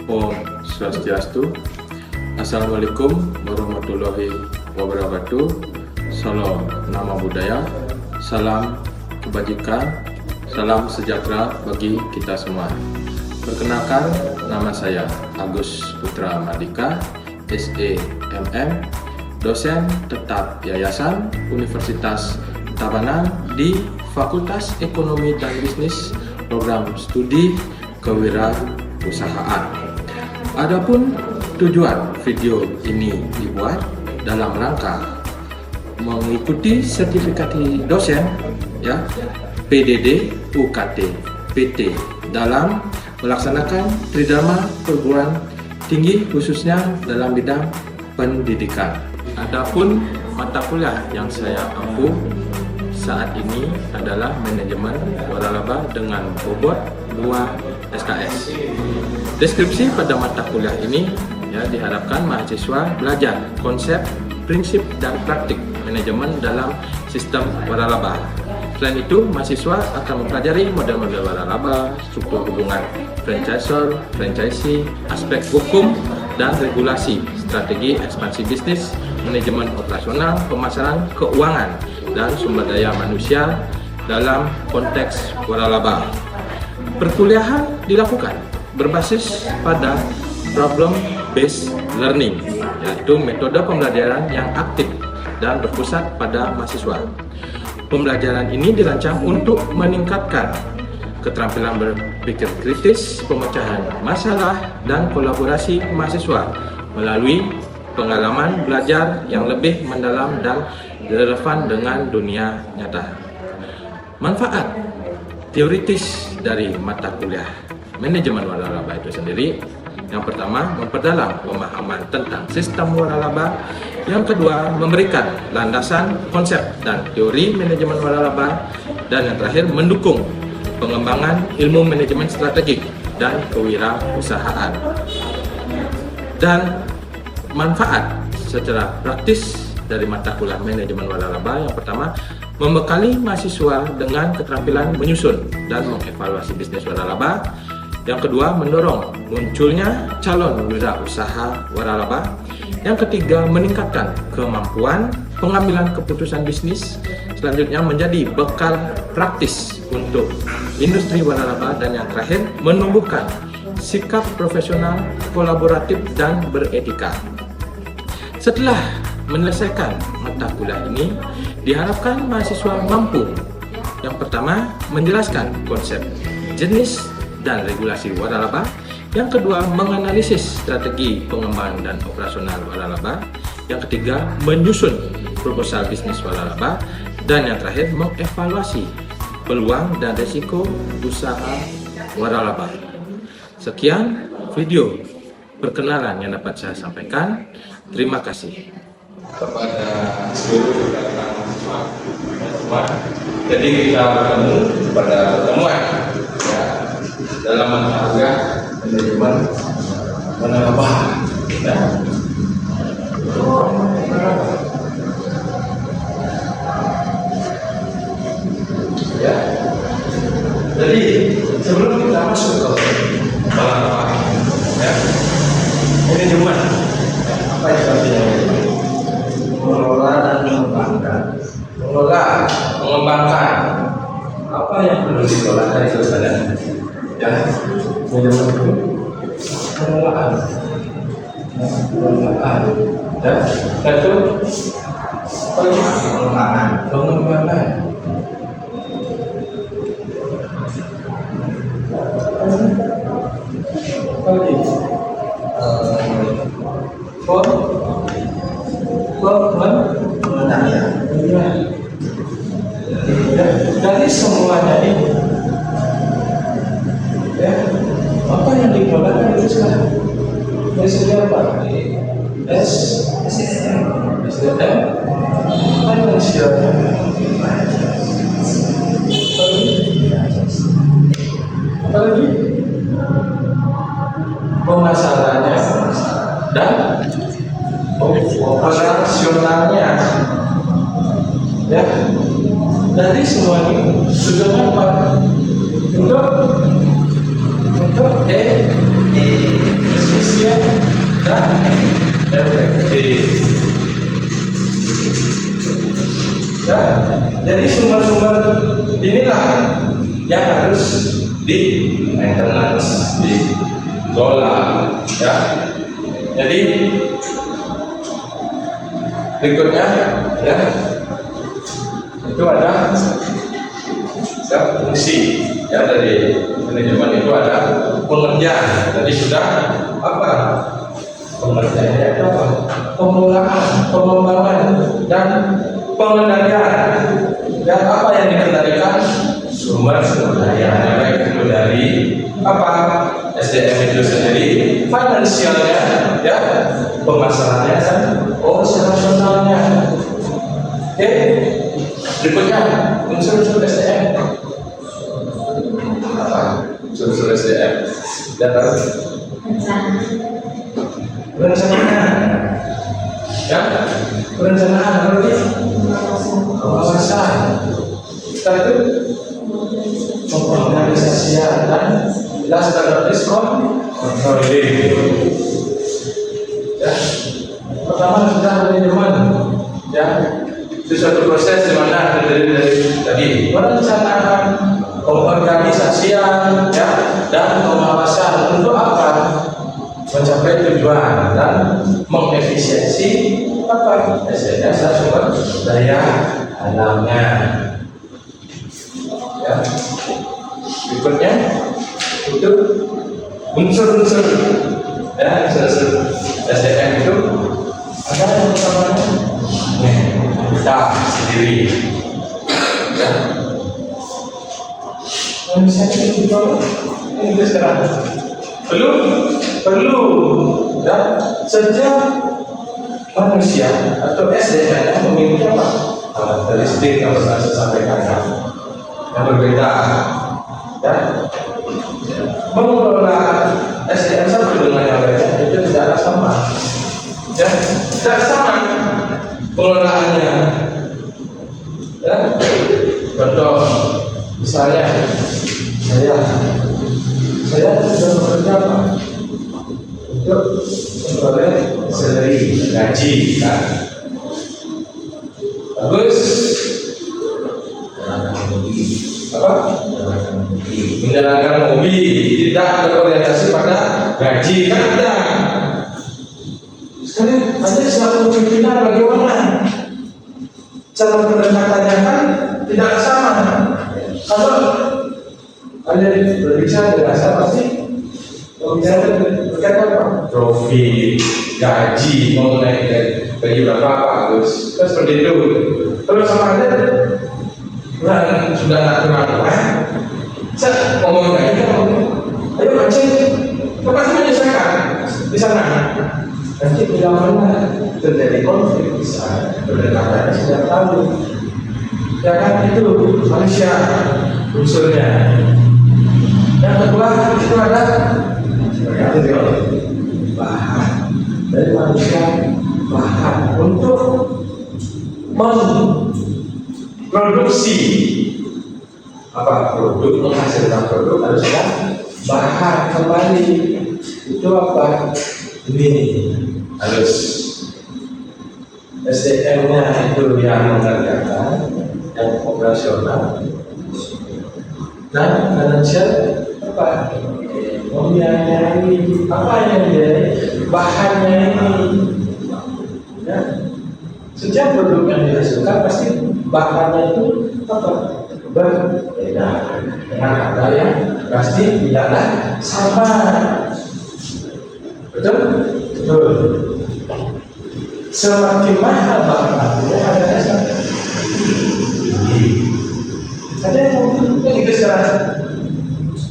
Om Swastiastu. Assalamualaikum warahmatullahi wabarakatuh. Salam nama budaya, salam kebajikan, salam sejahtera bagi kita semua. Perkenalkan, nama saya Agus Putra Mardika, SEMM, dosen tetap Yayasan Universitas Tabanan di Fakultas Ekonomi dan Bisnis, program studi kewirausahaan. Adapun tujuan video ini dibuat dalam rangka mengikuti sertifikasi dosen ya PDD UKT PT dalam melaksanakan tridharma perguruan tinggi khususnya dalam bidang pendidikan. Adapun mata kuliah yang saya ampu saat ini adalah manajemen waralaba dengan bobot 2 SKS. Deskripsi pada mata kuliah ini diharapkan mahasiswa belajar konsep, prinsip, dan praktik manajemen dalam sistem waralaba. Selain itu, mahasiswa akan mempelajari model-model waralaba, struktur hubungan franchisor, franchisee, aspek hukum dan regulasi, strategi ekspansi bisnis, manajemen operasional, pemasaran, keuangan, dan sumber daya manusia dalam konteks waralaba. Perkuliahan dilakukan berbasis pada problem based learning, yaitu metode pembelajaran yang aktif dan berpusat pada mahasiswa. Pembelajaran ini dirancang untuk meningkatkan keterampilan berpikir kritis, pemecahan masalah, dan kolaborasi mahasiswa melalui pengalaman belajar yang lebih mendalam dan relevan dengan dunia nyata. Manfaat teoritis dari mata kuliah manajemen waralaba itu sendiri: yang pertama, memperdalam pemahaman tentang sistem waralaba. Yang kedua, memberikan landasan konsep dan teori manajemen waralaba. Dan yang terakhir, mendukung pengembangan ilmu manajemen strategik dan kewirausahaan. Dan manfaat secara praktis dari mata kuliah manajemen waralaba: yang pertama, membekali mahasiswa dengan keterampilan menyusun dan mengevaluasi bisnis waralaba. Yang kedua, mendorong munculnya calon wirausaha waralaba. Yang ketiga, meningkatkan kemampuan pengambilan keputusan bisnis. Selanjutnya, menjadi bekal praktis untuk industri waralaba. Dan yang terakhir, menumbuhkan sikap profesional, kolaboratif, dan beretika. Setelah menyelesaikan mata kuliah ini, diharapkan mahasiswa mampu: yang pertama, menjelaskan konsep, jenis, dan regulasi waralaba. Yang kedua, menganalisis strategi pengembangan dan operasional waralaba. Yang ketiga, menyusun proposal bisnis waralaba. Dan yang terakhir, mengevaluasi peluang dan risiko usaha waralaba. Sekian video perkenalan yang dapat saya sampaikan. Terima kasih kepada seluruh rekan mahasiswa semua. Jadi kita bertemu pada pertemuan dalam mata kuliah manajemen waralaba. Jadi sebelum kita masuk ke waralaba, manajemen apa itu artinya? Mengelola dan mengembangkan. Mengelola, mengembangkan. Apa yang perlu dikelola dari saudara? Ya, manajemen itu pengelolaan, dan itu pengembangan. Dari semuanya ini, apa yang dikelola itu sekarang? Dari segi apa? SDM, financial, apa lagi? Pemasarannya dan operasionalnya. Ya, dari semua ini sudah apa? Untuk Jadi sumber-sumber inilah yang harus di maintenance, dikelola, ya. Jadi berikutnya, ya, itu ada fungsi, ya, dari manajemen itu ada pengerjaan. Tadi sudah apa? Pengerjaannya itu apa? Pengelolaan, pengembangan, dan pengendalian. Dan apa yang dikendalikan? Sumber daya, baik itu dari apa? SDM itu sendiri, finansialnya, ya, pemasarannya, dan operasionalnya. Oke, berikutnya unsur-unsur SDM. Apa? Unsur-unsur SDM. Data perencanaan, ya, perencanaan berarti pengawasan, setelah itu pengorganisasian dan standaris controlling. Ya, pertama sudah manajemen, ya, itu suatu proses di mana dari tadi perencanaan, pengorganisasian, ya, dan pengawasan untuk apa? Mencapai tujuan dan mengefisiensi apa? SDM, sumber daya alamnya. Ya. Berikutnya itu unsur-unsur, ya, unsur-unsur SDM itu ada yang pertama kita sendiri, ya. Manusia itu ini sekarang perlu, dan setiap manusia atau SDM memiliki apa? Karakteristik yang pernah saya sampaikan yang berbeda, ya. Mengelola SDM sama dengan yang lainnya itu tidak sama, ya, tidak sama pengelolaannya, ya. Contoh misalnya saya sudah bekerja apa? Untuk memperoleh salary, gaji, kan? Bagus. Apa? Menjalankan hobi, tidak berorientasi pada gaji, kan ada. Sekarang ada suatu pimpinan bagaimana? Cara pendekatannya kan tidak sama. Kalau ada berbicara dengan saya pasti berbicara berkata apa? Profit, gaji, mau naik gaji berapa bagus, terus seperti itu. Terus sama ada kurang, sudah tak kurang, saya ngomong kayak gitu, ayo mancing, pasti menyelesaikan di sana. Nanti bila mana terjadi konflik bisa berdekatan setiap tahun, ya kan, itu manusia unsurnya. Yang kedua itu ada bahan dari manusia, bahan untuk memproduksi apa? Produk, menghasilkan produk harus ada bahan kembali. Itu apa? Ini harus SDM-nya itu yang mengerjakan, yang operasional, dan finansial apa? Membiayai apa yang menjadi bahannya ini, ya. Setiap produk yang dihasilkan pasti bahannya itu apa? Berbeda dengan harga yang pasti tidaklah sama. Betul? Betul. Semakin mahal bahannya, harganya sama. Ada yang mungkin itu sekarang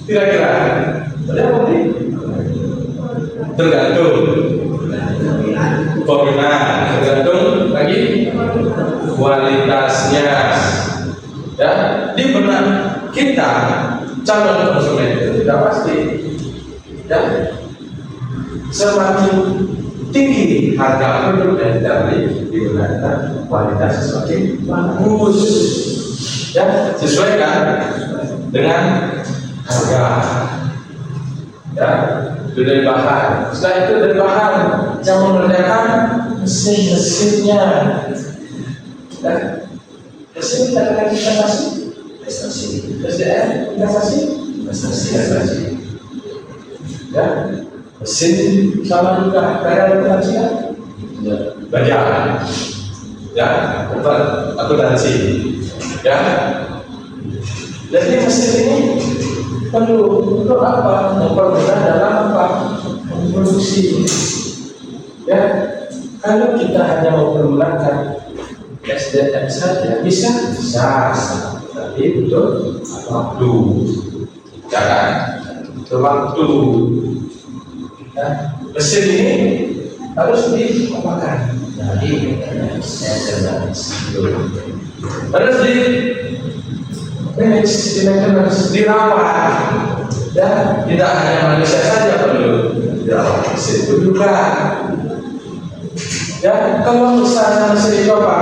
kira-kira ada yang mungkin tergantung peminat, tergantung lagi kualitasnya, ya. Di benak kita calon konsumen itu tidak pasti, ya. Semakin tinggi harga produk yang kita beli, di benak kita kualitasnya semakin bagus, ya, sesuaikan dengan harga, ya. Itu dari bahan. Setelah itu dari bahan yang mengerjakan mesin-mesinnya, ya. Mesin dikatakan investasi, SDM investasi. Ya, mesin sama juga karya akuntansi belajar. Ya, akuntansi. Ya, jadi mesin ini perlu untuk apa? Mempermudah dalam apa? Memproduksi. Ya, kalau kita hanya mempermudahkan SDM saja bisa, tapi butuh waktu, jangan waktu. Ya, mesin ini harus diapakan? Jadi harus di maintenance, dirawat. Dan tidak hanya manusia saja perlu dirawat, mesin itu juga. Ya, kalau misalnya mesin itu apa?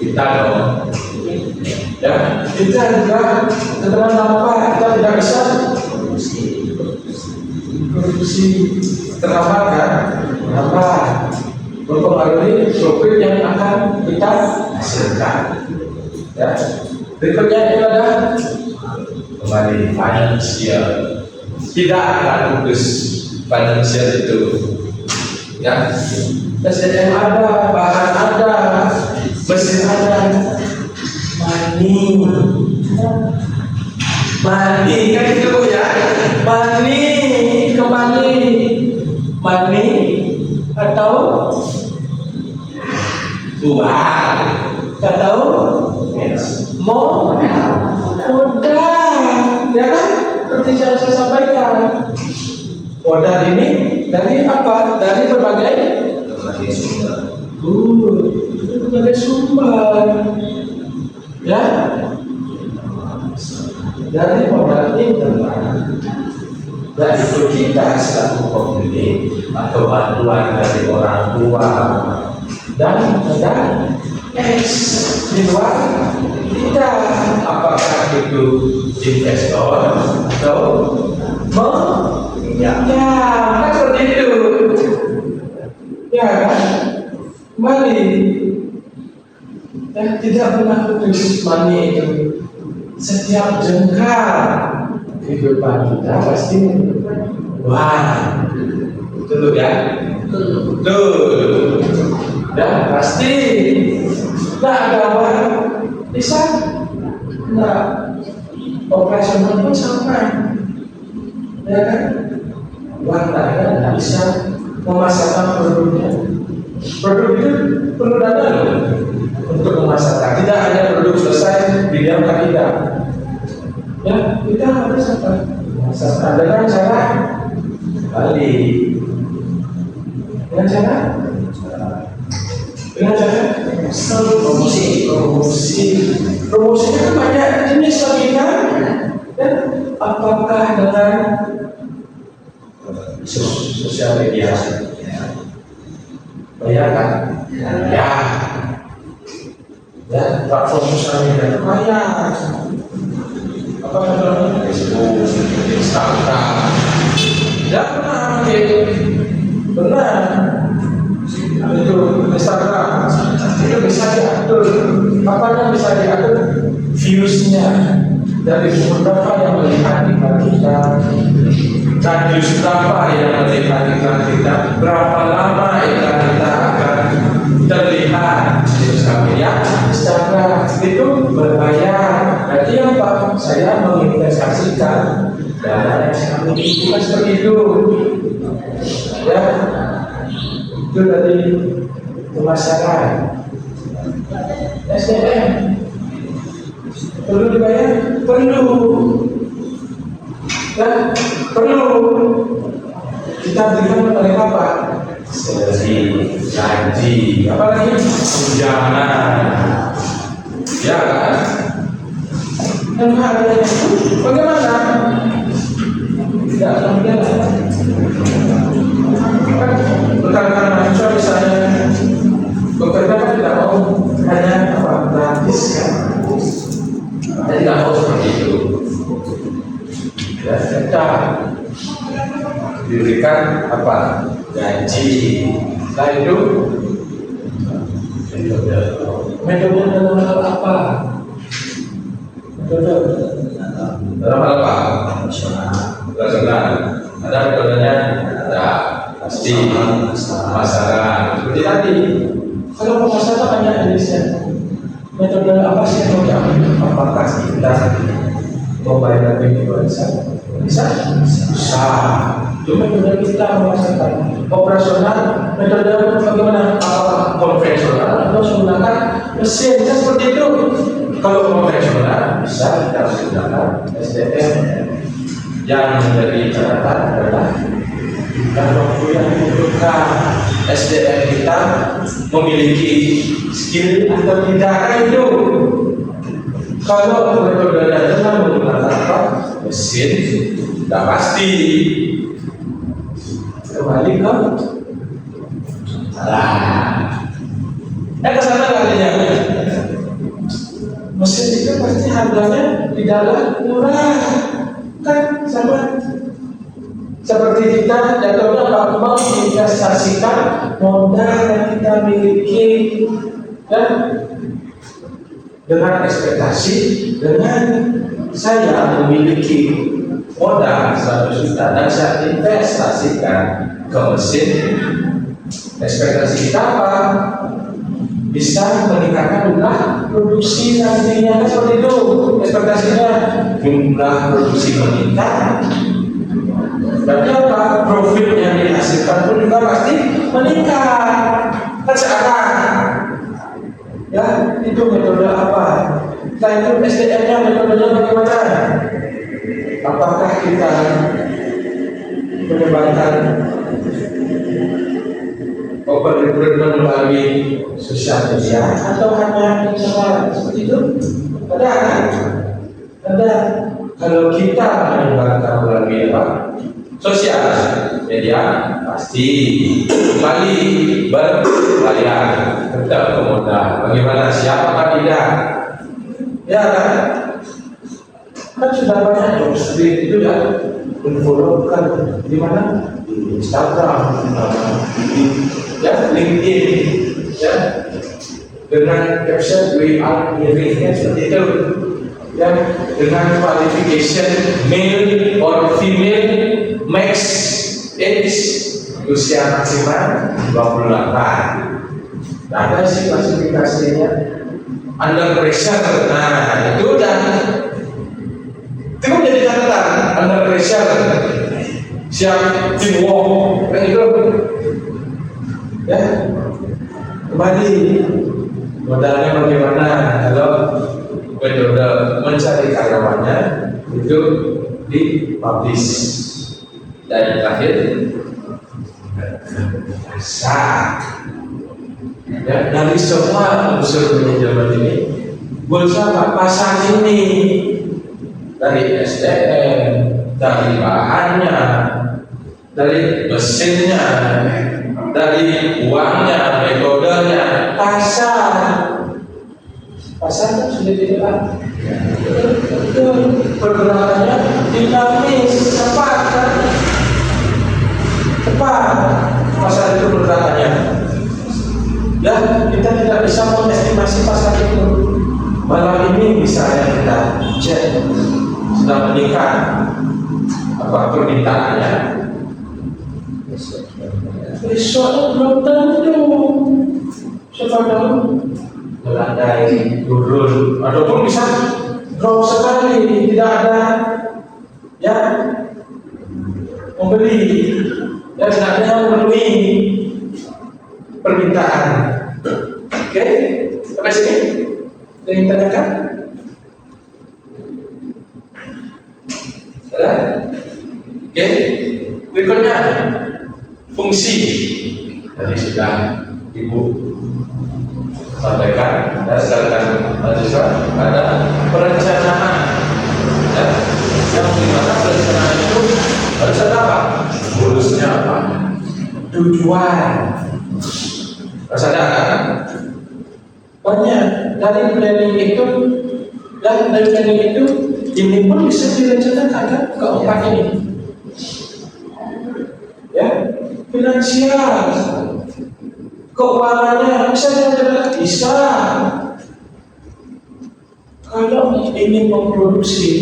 Kita dong. Ya, kita juga keterangan apa? Kita tidak bisa produksi teramat kan? Apa? Mempengaruhi profit yang akan kita hasilkan. Ya, berikutnya itu ada kembali finansial. Tidak akan putus finansial itu. Ya, SDM ada, bahan ada, mesin ada, money kan itu ya, money atau uang atau modal, ya kan? Seperti yang saya sampaikan, modal ini dari apa? Dari berbagai sumber, ya. Dari modal internal, dan itu kita selaku pemilik atau bantuan dari orang tua, dan ada di luar kita, apakah itu investor atau kan seperti itu, ya kan? Kembali, ya, tidak pernah putus money itu. Setiap jengkal kehidupan kita pasti betul ya, betul, dan pasti tidak ada uang bisa, tidak operasional pun sampai, ya kan? Uang tak ada, tidak bisa memasarkan produknya. Produk itu perlu dana loh untuk memasarkan. Tidak hanya produk selesai didiamkan, tidak. Ya, kita harus apa? Memasarkan dengan cara balik. Dengan cara promosi. Promosinya kan banyak jenis lagi kan? Dan apakah dengan sosial media? Bayarkan, ya, platform sosial media bayar. Apa namanya? Facebook, Instagram. Ya benar, benar. Itu Instagram, itu bisa diatur. Apanya bisa diatur? Viewsnya dari berapa yang melihat iklan kita, radius berapa yang melihat iklan kita, berapa lama iklan kita akan terlihat di sosial media. Instagram itu berbayar. Berarti apa? Saya menginvestasikan dana yang saya miliki seperti itu. Ya, itu dari pemasaran. SDM perlu dibayar, perlu. Dan perlu kita berikan mereka apa? Seperti gaji, apalagi tunjangan, ya kan? Dan harga itu bagaimana? Tidak kemudian kan rekan-rekan mahasiswa misalnya bekerja kan tidak mau hanya apa gratis kan? Saya tidak mau seperti itu. Ya, kita diberikan apa? Gaji. Nah itu Metode dalam hal apa? Metode dalam hal apa? Rasional. Ada metodenya? Ada. Pasti pemasaran. Seperti tadi. Kalau pemasaran hanya Indonesia. Metode apa sih yang mau diambil? Apakah kita membayar lebih bisa? Bisa? Bisa. Cuma metode kita memasarkan operasional, metode bagaimana? Apakah konvensional atau menggunakan mesin? Bisa seperti itu. Kalau konvensional bisa kita menggunakan SDM. Yang menjadi catatan adalah kita waktu yang membutuhkan SDM kita memiliki skill atau tidak itu. Kalau metodenya dengan menggunakan apa? Mesin, tidak pasti. Kembali ke kesana artinya mesin itu pasti harganya tidaklah murah, kan? Sama seperti kita jatuhnya mau menginvestasikan modal yang kita miliki dan dengan ekspektasi dengan saya memiliki modal 100 juta dan saya investasikan ke mesin, ekspektasi kita apa? Bisa meningkatkan jumlah produksi nantinya, seperti itu ekspektasinya. Jumlah produksi meningkat, berarti apa? Profit yang dihasilkan pun juga pasti meningkat. Kan sekarang ya, itu metode apa? Nah, itu SDM-nya, metodenya bagaimana? Apakah kita menyebarkan open recruitment melalui sosial media atau hanya internal seperti itu? Ada kan? Ada. Kalau kita menyebarkan melalui apa? Sosial media pasti kembali berbayar, tetap modal. Bagaimana, siapa apa tidak? Ya kan? Kan sudah banyak job street itu ya, follow kan di mana? Di Instagram, ya, LinkedIn, ya, dengan caption we are giving, seperti itu, ya, dengan qualification male or female, max age usia maksimal 28. Ada sih klasifikasinya, under pressure. Nah, itu udah. Itu menjadi catatan, under pressure, siap teamwork, kan itu. Ya, kembali modalnya bagaimana? Kalau metode mencari karyawannya itu dipublish. Dan terakhir, ya, dari semua unsur manajemen ini, bersama pasar ini, dari SDM, dari bahannya, dari mesinnya, dari uangnya, metodenya, pasar kan sudah tidak itu pergerakannya dinamis, cepat kan? Cepat pasar itu pergerakannya. Ya, kita tidak bisa mengestimasi pasar itu. Malam ini misalnya kita cek sedang meningkat apa permintaannya, besoknya belum tentu. Siapa tahu melandai, turun, ataupun bisa drop sekali, tidak ada ya membeli, ya tidak ada yang memenuhi permintaan. Oke, sampai sini ada yang tanyakan? Oke, berikutnya fungsi. Tadi sudah Ibu sampaikan, dan silakan mahasiswa ada perencanaan, ya, yang dimana perencanaan itu harus ada apa? Goalsnya apa? Tujuan. Harus ada kan? Banyak dari planning itu, dan dari planning itu ini pun bisa direncanakan kan? Keempat ini, ya, finansial. keuangannya bisa jalan, bisa. Kalau ingin memproduksi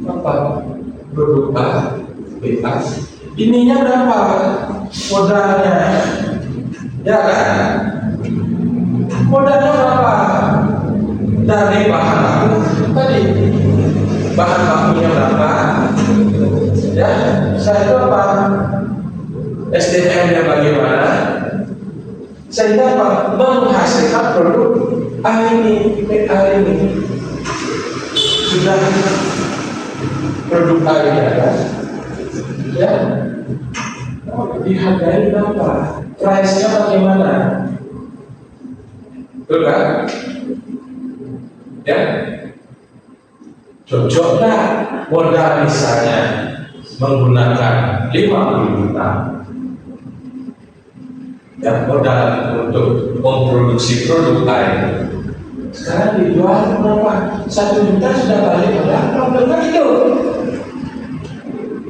apa produk A, B, A, ininya berapa modalnya? Ya kan? Modalnya berapa? Dari bahan baku tadi, bahan bakunya berapa? Ya, saya itu apa? SDM-nya bagaimana? Sehingga apa? Menghasilkan produk A ini, sudah produk A ini ada, ya. Dihargai berapa? Price-nya bagaimana? Betul kan? Ya, cocoklah modal misalnya menggunakan 50 juta. Ya, modal untuk memproduksi produk lain. Sekarang dijual berapa? 1 juta sudah balik berapa? Benar itu.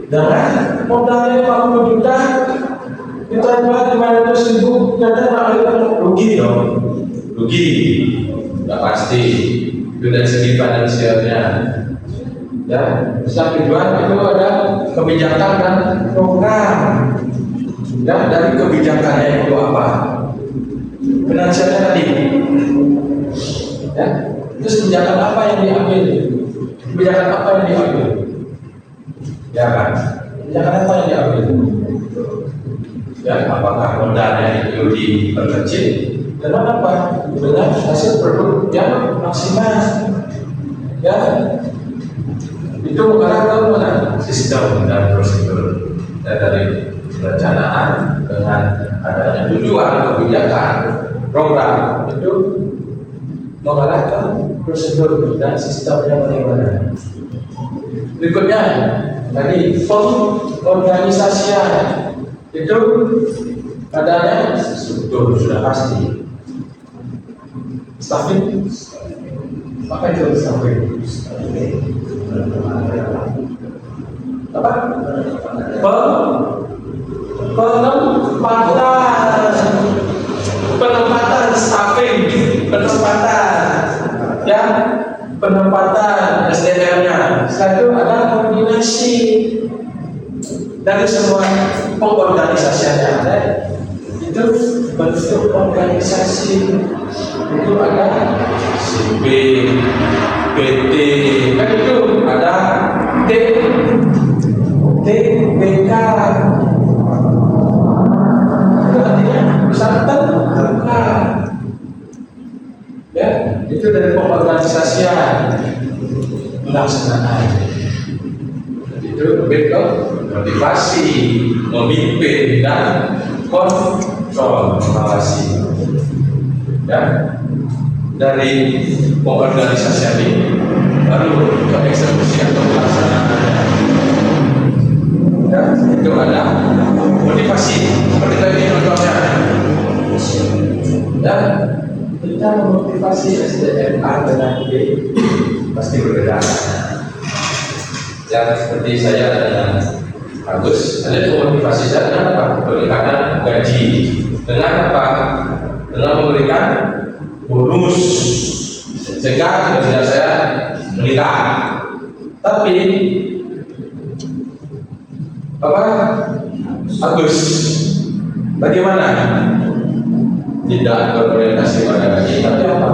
Dengan modalnya 50 juta, kita jual 500.000, ternyata balik rugi dong. Rugi, sudah pasti. Itu dari segi finansialnya. Ya, setelah dijual itu ada kebijakan dan program. Ya, dari kebijakannya itu apa? Finansialnya tadi. Ya, terus kebijakan apa yang diambil? Kebijakan apa yang diambil? Ya kan? Kebijakan apa yang diambil? Ya, apakah modalnya itu diperkecil? Dengan apa? Dengan hasil produk yang maksimal. Ya, itu mengarah ke mana? Sistem dan prosedur. Dan dari perencanaan dengan adanya tujuan, kebijakan, program itu mengarah ke prosedur dan sistemnya bagaimana. Berikutnya tadi pengorganisasian itu adanya struktur sudah pasti. Staffing, apa itu staffing? Apa? Penempatan staffing, ya, penempatan SDM-nya. Setelah itu ada koordinasi dari semua pengorganisasian yang ada. Itu bentuk organisasi itu ada CP, PT, kan itu ada TBK. Itu artinya perusahaan terbuka. Ya, itu dari pengorganisasian pelaksanaan. Itu lebih ke motivasi, memimpin dan kontrol, mengawasi. Ya, dari pengorganisasian ini baru ke eksekusi atau pelaksanaan. Ya, itu ada motivasi. Seperti tadi contohnya. Ya, kita memotivasi SDM A dengan B pasti berbeda. Ya, seperti saya dengan Agus, ada memotivasi saya dengan apa? Peningkatan gaji. Dengan apa? Dengan memberikan bonus sehingga gaji saya meningkat. Tapi apa? Agus, bagaimana? Tidak berorientasi pada gaji, tapi apa?